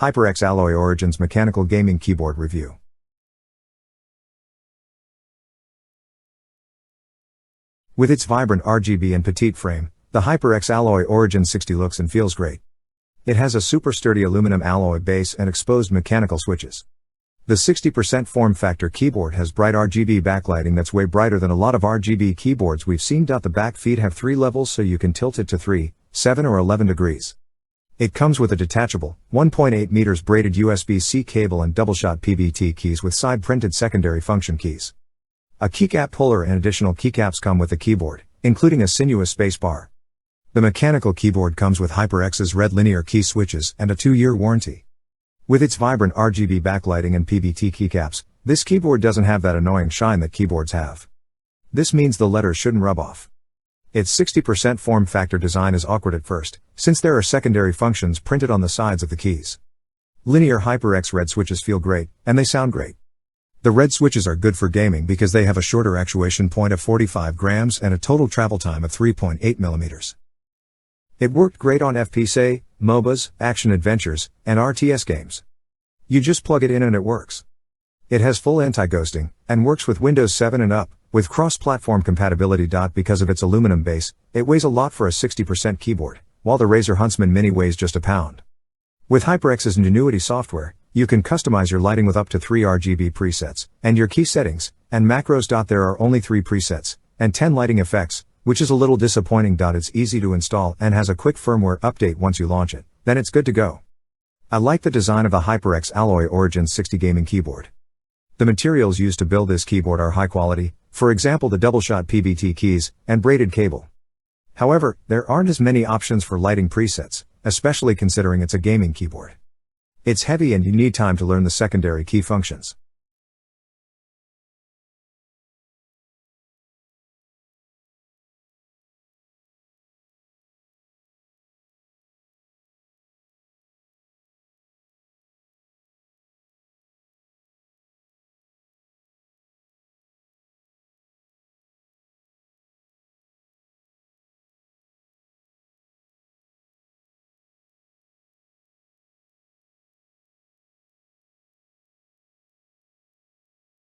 Hyperx Alloy Origins Mechanical Gaming Keyboard Review. With its vibrant RGB and petite frame, the Hyperx Alloy Origins 60 looks and feels great. It has a super sturdy aluminum alloy base and exposed mechanical switches. The 60% form factor keyboard has bright RGB backlighting that's way brighter than a lot of RGB keyboards we've seen. The back feet have 3 levels so you can tilt it to 3, 7 or 11 degrees. It comes with a detachable, 1.8 meters braided USB-C cable and double-shot PBT keys with side-printed secondary function keys. A keycap puller and additional keycaps come with the keyboard, including a sinuous spacebar. The mechanical keyboard comes with Hyperx's red linear key switches and a 2-year warranty. With its vibrant RGB backlighting and PBT keycaps, this keyboard doesn't have that annoying shine that keyboards have. This means the letters shouldn't rub off. Its 60% form factor design is awkward at first, since there are secondary functions printed on the sides of the keys. Linear Hyperx red switches feel great, and they sound great. The red switches are good for gaming because they have a shorter actuation point of 45 grams and a total travel time of 3.8 millimeters. It worked great on FPS, MOBAs, action adventures, and RTS games. You just plug it in and it works. It has full anti-ghosting, and works with Windows 7 and up, with cross-platform compatibility. Because of its aluminum base, it weighs a lot for a 60% keyboard, while the Razer Huntsman Mini weighs just a pound. With Hyperx's Ingenuity software, you can customize your lighting with up to 3 RGB presets, and your key settings, and macros. There are only 3 presets, and 10 lighting effects, which is a little disappointing. It's easy to install and has a quick firmware update once you launch it, then it's good to go. I like the design of the Hyperx Alloy Origins 60 gaming keyboard. The materials used to build this keyboard are high quality, for example the double-shot PBT keys, and braided cable. However, there aren't as many options for lighting presets, especially considering it's a gaming keyboard. It's heavy and you need time to learn the secondary key functions.